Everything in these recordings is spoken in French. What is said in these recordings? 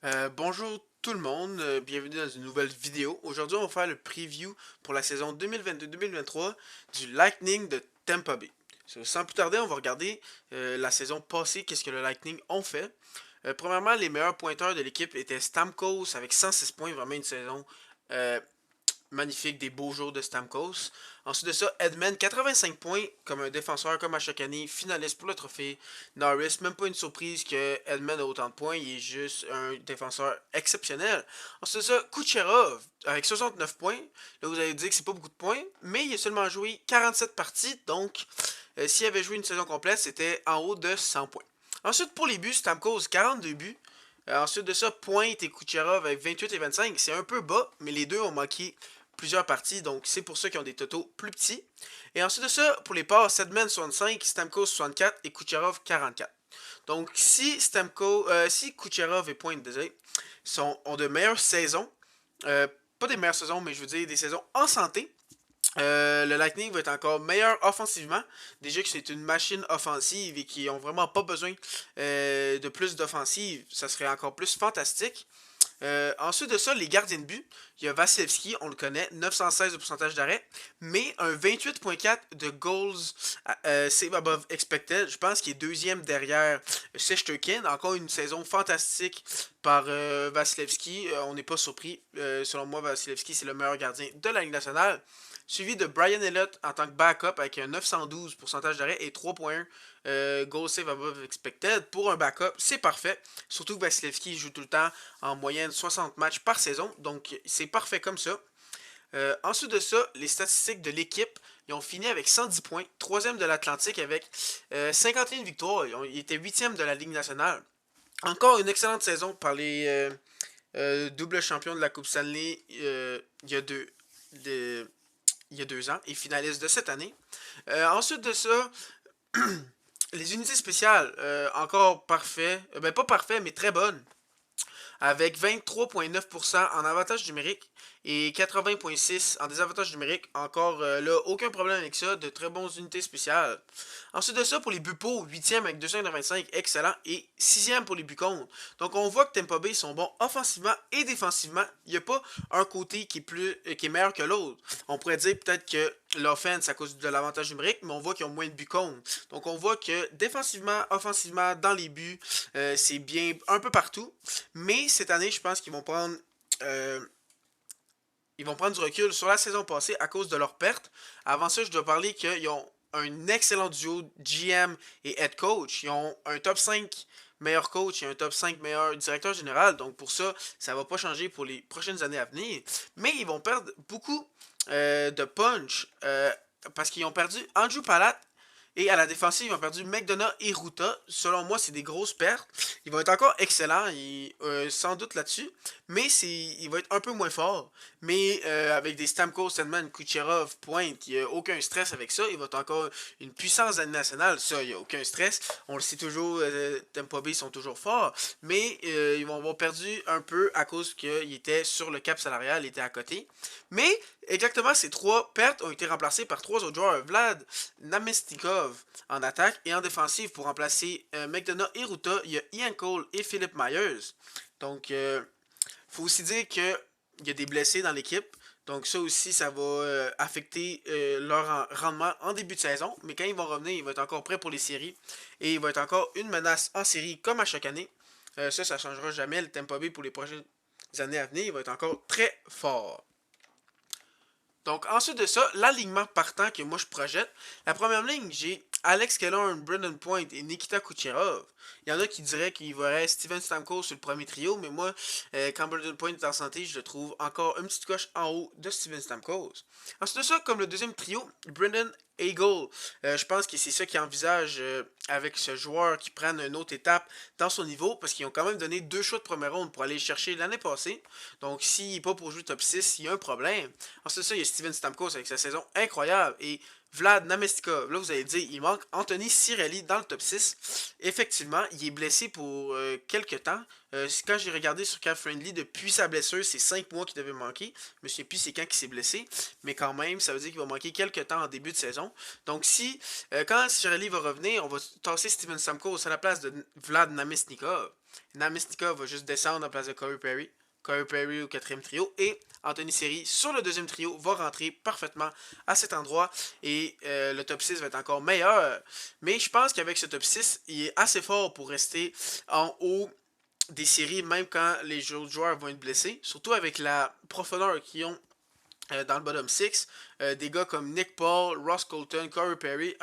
Bonjour tout le monde, bienvenue dans une nouvelle vidéo. Aujourd'hui, on va faire le preview pour la saison 2022-2023 du Lightning de Tampa Bay. Sans plus tarder, on va regarder la saison passée, qu'est-ce que le Lightning ont fait. Premièrement, les meilleurs pointeurs de l'équipe étaient Stamkos avec 106 points, vraiment une saison euh, magnifique, des beaux jours de Stamkos. Ensuite de ça, Edman, 85 points comme un défenseur, comme à chaque année, finaliste pour le trophée Norris. Même pas une surprise que Edman a autant de points, il est juste un défenseur exceptionnel. Ensuite de ça, Kucherov, avec 69 points. Là, vous allez dire que c'est pas beaucoup de points, mais il a seulement joué 47 parties, donc s'il avait joué une saison complète, c'était en haut de 100 points. Ensuite, pour les buts, Stamkos, 42 buts. Ensuite de ça, Pointe et Kucherov avec 28 et 25. C'est un peu bas, mais les deux ont manqué plusieurs parties, donc c'est pour ceux qui ont des totaux plus petits. Et ensuite de ça, pour les passes, Sedman 65, Stamkos 64 et Kucherov 44. Donc si Kucherov et Pointe, désolé, ont de meilleures saisons, pas des meilleures saisons, mais je veux dire des saisons en santé, le Lightning va être encore meilleur offensivement. Déjà que c'est une machine offensive et qu'ils n'ont vraiment pas besoin de plus d'offensive, ça serait encore plus fantastique. Ensuite de ça, les gardiens de but, il y a Vasilevski, on le connaît, 916 de pourcentage d'arrêt, mais un 28.4 de goals save above expected. Je pense qu'il est deuxième derrière Shesterkin. Encore une saison fantastique par Vasilevski. On n'est pas surpris. Selon moi, Vasilevski, c'est le meilleur gardien de la Ligue nationale. Suivi de Brian Elliott en tant que backup avec un 912 pourcentage d'arrêt et 3.1 goal save above expected. Pour un backup, c'est parfait. Surtout que Vasilevski joue tout le temps en moyenne 60 matchs par saison. Donc c'est parfait comme ça. Ensuite de ça, les statistiques de l'équipe, ils ont fini avec 110 points, troisième de l'Atlantique avec 51 victoires. Ils étaient huitième de la Ligue nationale. Encore une excellente saison par les doubles champions de la Coupe Stanley il y a de- il y a 2 ans et finalistes de cette année. Ensuite de ça, les unités spéciales, encore parfait, ben pas parfait, mais très bonnes, avec 23,9% en avantage numérique et 80,6% en désavantage numérique. Encore là, aucun problème avec ça, de très bonnes unités spéciales. Ensuite de ça, pour les buts pour, 8e avec 225, excellent, et 6e pour les buts contre. Donc on voit que Tampa Bay sont bons offensivement et défensivement. Il n'y a pas un côté qui est meilleur que l'autre. On pourrait dire peut-être que l'offense à cause de l'avantage numérique, mais on voit qu'ils ont moins de buts contre. Donc on voit que défensivement, offensivement, dans les buts, c'est bien un peu partout. Mais cette année, je pense qu'ils euh, vont prendre du recul sur la saison passée à cause de leurs pertes. Avant ça, je dois parler qu'ils ont un excellent duo GM et head coach. Ils ont un top 5 meilleur coach et un top 5 meilleur directeur général. Donc pour ça, ça va pas changer pour les prochaines années à venir. Mais ils vont perdre beaucoup de punch parce qu'ils ont perdu Andrew Palat et à la défensive, ils ont perdu McDonough et Ruta. Selon moi, c'est des grosses pertes. Il va être encore excellent, sans doute là-dessus. Mais il va être un peu moins fort. Mais avec des Stamkos, Sandman, Kucherov, Pointe, il n'y a aucun stress avec ça. Il va être encore une puissance nationale. Ça, il n'y a aucun stress. On le sait toujours, Tampa Bay sont toujours forts. Mais ils vont avoir perdu un peu à cause qu'il était sur le cap salarial, il était à côté. Mais exactement, ces trois pertes ont été remplacées par trois autres joueurs. Vlad Namestnikov en attaque et en défensive pour remplacer McDonough et Ruta. Il y a Ian Cole et Philip Myers. Donc, faut aussi dire qu'il y a des blessés dans l'équipe. Donc ça aussi, ça va affecter leur rendement en début de saison. Mais quand ils vont revenir, ils vont être encore prêts pour les séries. Et il va être encore une menace en série comme à chaque année. Ça ne changera jamais. Le Tampa Bay pour les prochaines années à venir, il va être encore très fort. Donc, ensuite de ça, l'alignement partant que moi je projette. La première ligne, j'ai Alex Killorn, Brendan Point et Nikita Kucherov. Il y en a qui diraient qu'il y aurait Steven Stamkos sur le premier trio, mais moi, quand Brendan Point est en santé, je le trouve encore une petite coche en haut de Steven Stamkos. Ensuite de ça, comme le deuxième trio, Brendan Eagle. Je pense que c'est ça qu'ils envisagent avec ce joueur qui prenne une autre étape dans son niveau, parce qu'ils ont quand même donné 2 choix de première ronde pour aller le chercher l'année passée. Donc, s'il n'est pas pour jouer top 6, il y a un problème. Ensuite de ça, il y a Steven Stamkos avec sa saison incroyable. Et Vlad Namestikov, là vous allez dire, il manque Anthony Cirelli dans le top 6. Effectivement, il est blessé pour quelques temps. Quand j'ai regardé sur Cap Friendly, depuis sa blessure, c'est 5 mois qu'il devait manquer. Je me souviens plus c'est quand il s'est blessé. Mais quand même, ça veut dire qu'il va manquer quelques temps en début de saison. Donc si, quand Cirelli va revenir, on va tasser Steven Stamkos à la place de Vlad Namestnikov. Namestnikov va juste descendre en place de Corey Perry. Corey Perry au quatrième trio. Et Anthony Seri sur le deuxième trio va rentrer parfaitement à cet endroit. Et le top 6 va être encore meilleur. Mais je pense qu'avec ce top 6, il est assez fort pour rester en haut des séries, même quand les autres joueurs vont être blessés. Surtout avec la profondeur qu'ils ont dans le bottom 6. Des gars comme Nick Paul, Ross Colton, Corey Perry,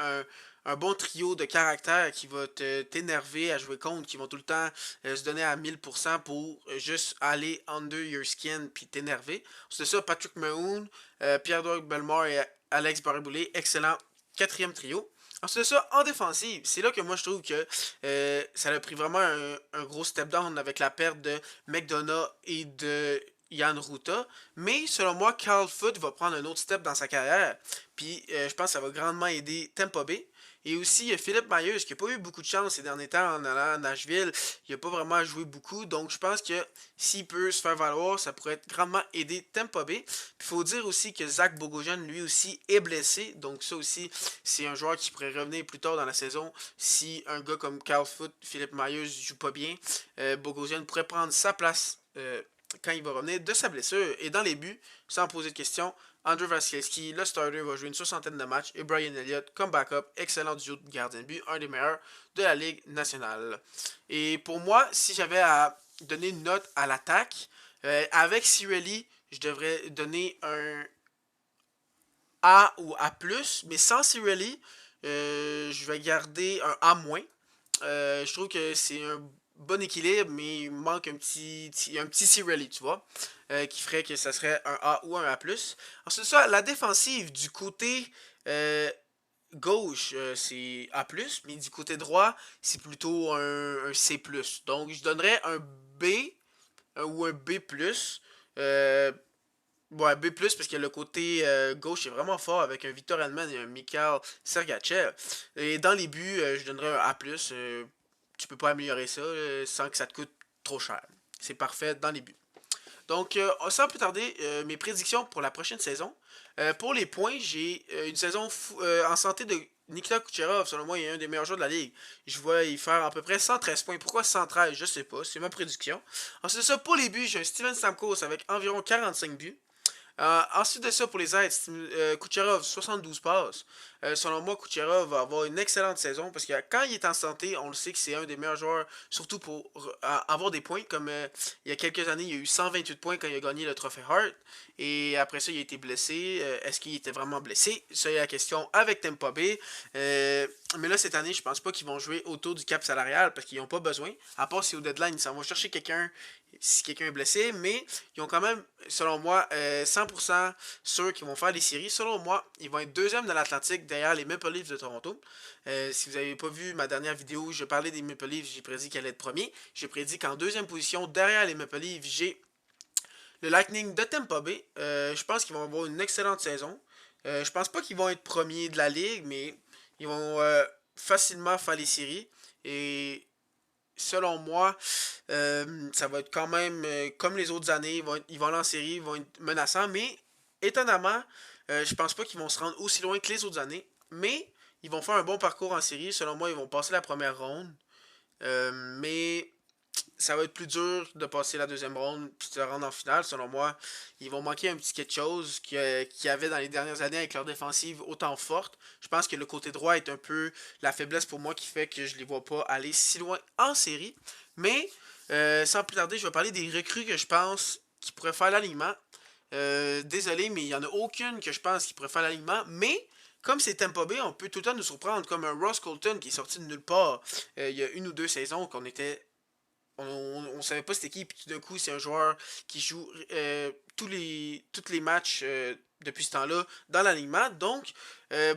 un bon trio de caractère qui va t'énerver à jouer contre, qui vont tout le temps se donner à 1000% pour juste aller under your skin puis t'énerver. C'est ça, Patrick Mahoon, Pierre-Doug Bellemare et Alex Barré-Boulet, excellent quatrième trio. Ensuite de ça, en défensive, c'est là que moi je trouve que ça a pris vraiment un gros step down avec la perte de McDonough et de Jan Ruta. Mais selon moi, Carl Foot va prendre un autre step dans sa carrière. Puis je pense que ça va grandement aider Tampa Bay. Et aussi Philippe Myers, qui n'a pas eu beaucoup de chance ces derniers temps en allant à Nashville. Il n'a pas vraiment joué beaucoup. Donc je pense que s'il peut se faire valoir, ça pourrait grandement aider Tampa Bay. Il faut dire aussi que Zach Bogosian, lui aussi, est blessé. Donc ça aussi, c'est un joueur qui pourrait revenir plus tard dans la saison. Si un gars comme Carl Foot, Philippe Myers ne joue pas bien, Bogosian pourrait prendre sa place quand il va revenir de sa blessure. Et dans les buts, sans poser de questions, Andrei Vasilevski, le starter, va jouer une soixantaine de matchs. Et Brian Elliott, comme backup, excellent duo de gardien de but, un des meilleurs de la Ligue nationale. Et pour moi, si j'avais à donner une note à l'attaque, avec Cirelli, je devrais donner un A ou A+, mais sans Cirelli, je vais garder un A-. Je trouve que c'est un bon équilibre, mais il manque un petit Cirelli, tu vois, qui ferait que ça serait un A ou un A+. Ensuite ça, la défensive du côté gauche, c'est A+, mais du côté droit, c'est plutôt un C+. Donc, je donnerais un B ou un B+. Euh, Ouais, B+, parce que le côté gauche est vraiment fort avec un Victor Hedman et un Mikhail Sergachev. Et dans les buts, je donnerais un A+. Tu peux pas améliorer ça sans que ça te coûte trop cher. C'est parfait dans les buts. Donc, sans plus tarder, mes prédictions pour la prochaine saison. Pour les points, j'ai une saison en santé de Nikita Kucherov. Selon moi, il est un des meilleurs joueurs de la ligue. Je vois y faire à peu près 113 points. Pourquoi 113? Je sais pas. C'est ma prédiction. Ensuite de ça, pour les buts, j'ai un Steven Stamkos avec environ 45 buts. Ensuite de ça, pour les aides, Kucherov, 72 passes. Selon moi, Kucherov va avoir une excellente saison parce que quand il est en santé, on le sait que c'est un des meilleurs joueurs, surtout pour avoir des points. Comme il y a quelques années, il a eu 128 points quand il a gagné le trophée Hart. Et après ça, il a été blessé. Est-ce qu'il était vraiment blessé? Ça, il y a la question avec Tampa Bay. Mais là, cette année, je pense pas qu'ils vont jouer autour du cap salarial parce qu'ils n'ont pas besoin. À part si au deadline, ils s'en vont chercher quelqu'un si quelqu'un est blessé, mais ils ont quand même, selon moi, 100% sûr qu'ils vont faire les séries. Selon moi, ils vont être deuxième dans l'Atlantique derrière les Maple Leafs de Toronto. Si vous n'avez pas vu ma dernière vidéo, je parlais des Maple Leafs, j'ai prédit qu'elle allait être premier. J'ai prédit qu'en deuxième position, derrière les Maple Leafs, j'ai le Lightning de Tampa Bay. Je pense qu'ils vont avoir une excellente saison. Je pense pas qu'ils vont être premiers de la ligue, mais ils vont facilement faire les séries. Et selon moi, ça va être quand même comme les autres années. Ils vont aller en série, ils vont être menaçants. Mais étonnamment, je pense pas qu'ils vont se rendre aussi loin que les autres années. Mais ils vont faire un bon parcours en série. Selon moi, ils vont passer la première ronde. Mais ça va être plus dur de passer la deuxième ronde puis de se rendre en finale. Selon moi, ils vont manquer un petit quelque chose qu'il y avait dans les dernières années avec leur défensive autant forte. Je pense que le côté droit est un peu la faiblesse pour moi qui fait que je les vois pas aller si loin en série. Mais sans plus tarder, je vais parler des recrues que je pense qui pourraient faire l'alignement. Désolé, mais il n'y en a aucune que je pense qui pourrait faire l'alignement. Mais comme c'est Tampa Bay, on peut tout le temps nous surprendre, comme un Ross Colton qui est sorti de nulle part il y a une ou deux saisons qu'on était on savait pas c'était qui, puis tout d'un coup, c'est un joueur qui joue tous les matchs depuis ce temps-là dans l'alignement. Donc,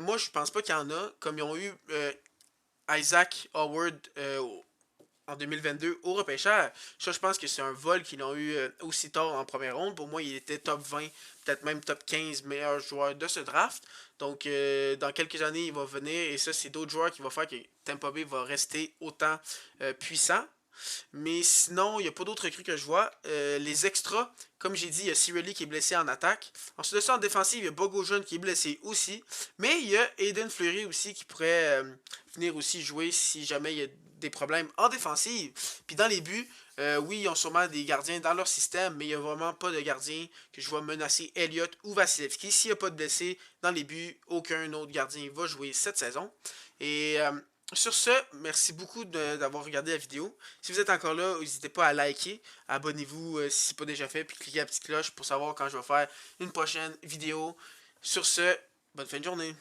moi, je pense pas qu'il y en a, comme ils ont eu Isaac Howard en 2022 au repêchage. Ça, je pense que c'est un vol qu'ils ont eu aussi tard en première ronde. Pour moi, il était top 20, peut-être même top 15 meilleurs joueurs de ce draft. Donc, dans quelques années, il va venir, et ça, c'est d'autres joueurs qui vont faire que Tampa Bay va rester autant puissant. Mais sinon, il n'y a pas d'autres recrues que je vois. Les extras, comme j'ai dit, il y a Cirelli qui est blessé en attaque. Ensuite de ça, en défensive, il y a Bogosian qui est blessé aussi. Mais il y a Aiden Fleury aussi qui pourrait venir aussi jouer si jamais il y a des problèmes en défensive. Puis dans les buts, oui, ils ont sûrement des gardiens dans leur système, mais il n'y a vraiment pas de gardien que je vois menacer Elliott ou Vasilevski. S'il n'y a pas de blessés dans les buts, aucun autre gardien va jouer cette saison. Et sur ce, merci beaucoup d'avoir regardé la vidéo. Si vous êtes encore là, n'hésitez pas à liker, abonnez-vous si ce n'est pas déjà fait, puis cliquez la petite cloche pour savoir quand je vais faire une prochaine vidéo. Sur ce, bonne fin de journée.